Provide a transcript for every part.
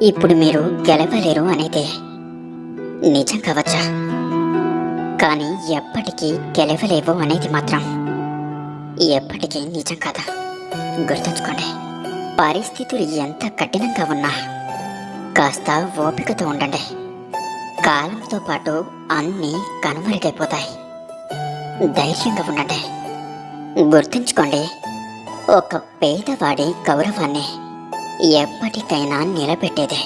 ఇప్పుడు మీరు గెలవలేరు అనేది నిజం కావచ్చా? కానీ ఎప్పటికీ గెలవలేవు అనేది మాత్రం ఎప్పటికీ నిజం కాదా? గుర్తుంచుకోండి. పరిస్థితులు ఎంత కఠినంగా ఉన్నా కాస్త ఓపికతో ఉండండి. కాలంతో పాటు అన్నీ కనుమరుగైపోతాయి. ధైర్యంగా ఉండండి. గుర్తుంచుకోండి, ఒక పేదవాడి గౌరవాన్ని ఎప్పటికైనా నిలబెట్టేదే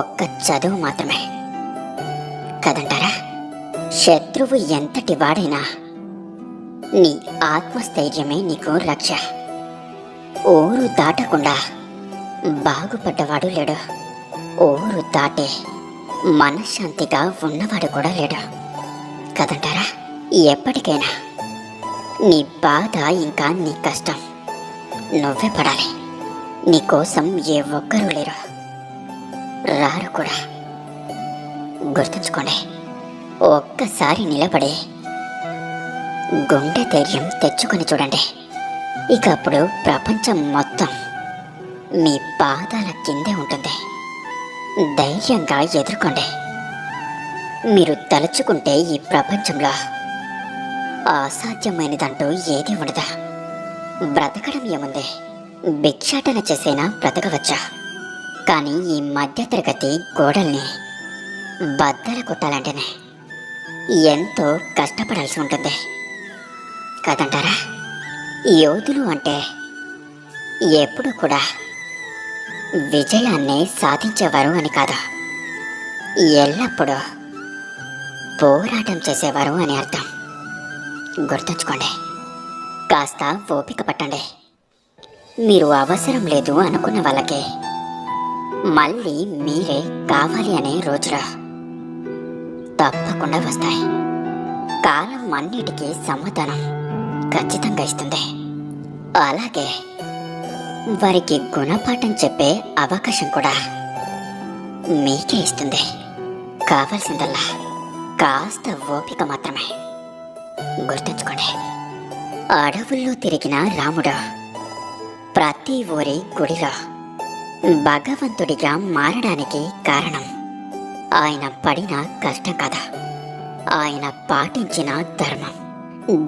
ఒక్క చదువు మాత్రమే కదంటారా? శత్రువు ఎంతటి వాడైనా నీ ఆత్మస్థైర్యమే నీకు రక్ష. ఊరు దాటకుండా బాగుపడ్డవాడు లేడు. ఊరు దాటే మనశ్శాంతిగా ఉన్నవాడు కూడా లేడు కదంటారా? ఎప్పటికైనా నీ బాధ ఇంకా నీ కష్టం నువ్వే పడాలి. నీకోసం ఏ ఒక్కరూ లేరు, రారు కూడా. గుర్తుంచుకోండి, ఒక్కసారి నిలబడి గుండె ధైర్యం తెచ్చుకొని చూడండి. ఇక అప్పుడు ప్రపంచం మొత్తం మీ పాదాల కిందే ఉంటుంది. ధైర్యంగా ఎదుర్కోండి. మీరు తలుచుకుంటే ఈ ప్రపంచంలో అసాధ్యమైనదంటూ ఏది ఉండదా? బ్రతకడం ఏముంది? భిక్షాటన చేసైనా బ్రతకవచ్చా? కానీ ఈ మధ్యతరగతి గోడల్ని బద్దలు కొట్టాలంటేనే ఎంతో కష్టపడాల్సి ఉంటుంది కదంటారా? యోధులు అంటే ఎప్పుడు కూడా విజయాన్ని సాధించేవారు అని కాదు, ఎల్లప్పుడూ పోరాటం చేసేవారు అని అర్థం. గుర్తుంచుకోండి. కాస్త ఓపిక పట్టండి. మీరు అవసరం లేదు అనుకున్న వాళ్ళకి మళ్ళీ మీరే కావాలి అనే రోజులు తప్పకుండా వస్తాయి. కాలం అన్నిటికీ సమాధానం ఖచ్చితంగా ఇస్తుంది. అలాగే వారికి గుణపాఠం చెప్పే అవకాశం కూడా మీకే ఇస్తుంది. కావాల్సిందల్లా కాస్త ఓపిక మాత్రమే. గుర్తుంచుకోండి, అడవుల్లో తిరిగిన రాముడు ప్రతి ఊరి గుడిలో భగవంతుడిగా మారడానికి కారణం ఆయన పడిన కష్టం కదా, ఆయన పాటించిన ధర్మం.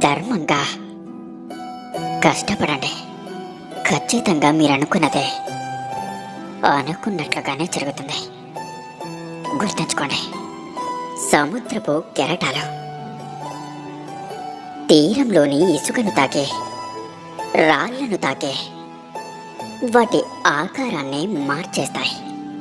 ధర్మంగా కష్టపడండి. ఖచ్చితంగా మీరు అనుకున్నదే అనుకున్నట్లుగానే జరుగుతుంది. గుర్తుంచుకోండి, సముద్రపు కెరటాలు తీరంలోని ఇసుకను తాకే, రాళ్లను తాకే, వాటి ఆకారాన్ని మార్చేస్తాయి.